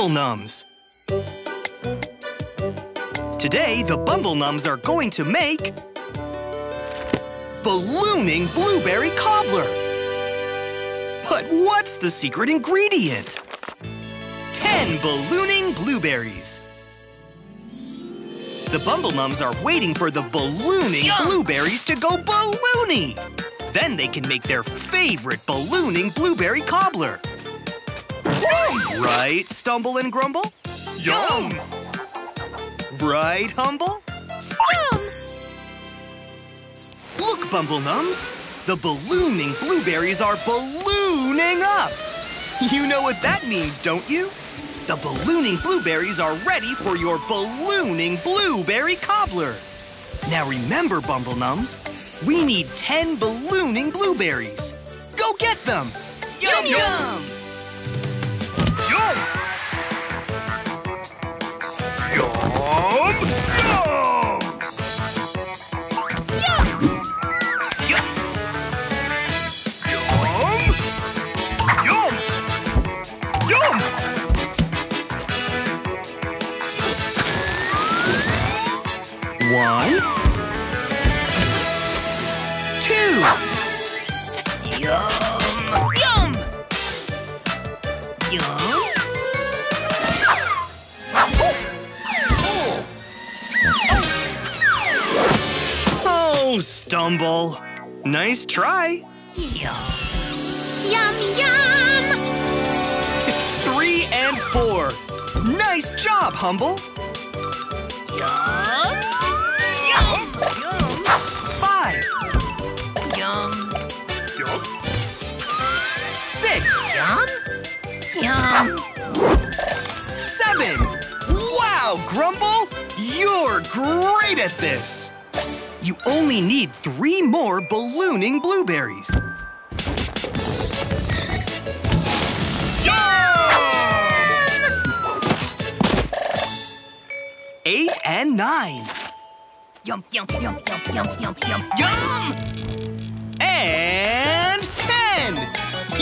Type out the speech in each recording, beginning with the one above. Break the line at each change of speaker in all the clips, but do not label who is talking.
Bumble Nums. Today, the Bumble Nums are going to make Ballooning Blueberry Cobbler. But what's the secret ingredient? 10 ballooning blueberries. The Bumble Nums are waiting for the ballooning blueberries to go balloony. Then they can make their favorite ballooning blueberry cobbler. Right, Stumble and Grumble?
Yum!
Right, Humble?
Yum!
Look, Bumble Nums. The ballooning blueberries are ballooning up. You know what that means, don't you? The ballooning blueberries are ready for your ballooning blueberry cobbler. Now remember, Bumble Nums, we need 10 ballooning blueberries. Go get them!
Yum, yum! Yum! Yum! Yum! Yum! Yum! Yum! Yum!
One, 2.
Yum! Yum! Yum!
Oh, Stumble. Nice try.
Yum!
Yum, yum!
3 and 4. Nice job, Humble.
Yum! Yum! Yum!
5,
Yum! Yum!
6,
Yum! Yum!
7. Wow, Grumble! You're great at this. You only need 3 more ballooning blueberries.
Yum!
8 and 9.
Yum, yum, yum, yum, yum, yum, yum, yum!
And 10.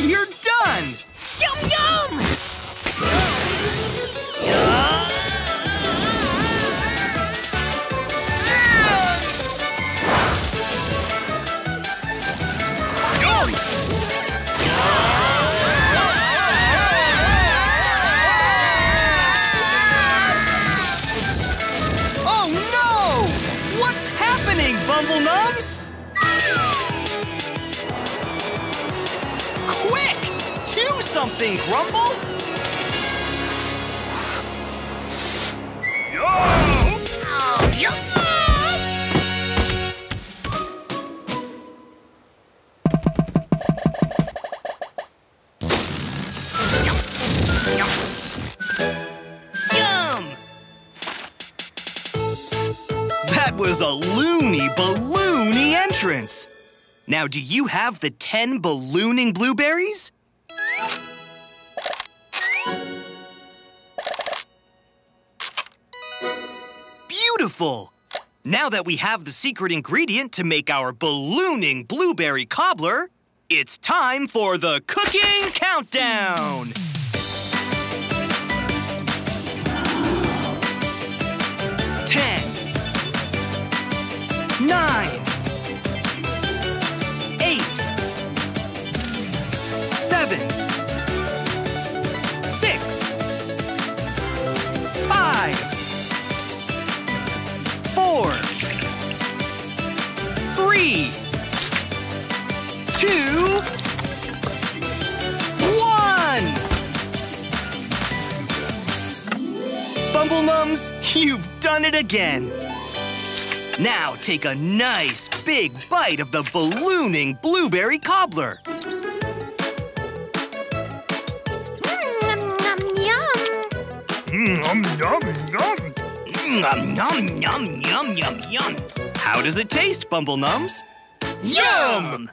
You're done.
Yum, yum!
Oh no! What's happening, Bumble Nums? Quick! Do something, Grumble!
Yum! Oh, yum! Yum!
That was a loony balloony entrance. Now, do you have the 10 ballooning blueberries? Beautiful! Now that we have the secret ingredient to make our ballooning blueberry cobbler, it's time for the cooking countdown! 10, 9, 8, 7, 6, 5, 4, 3, 2, 1. Bumble Nums, you've done it again. Now take a nice big bite of the ballooning blueberry cobbler.
Yum, yum, yum!
Yum, yum, yum!
Yum, yum, yum, yum, yum, yum. How does it taste, Bumble Nums?
Yum!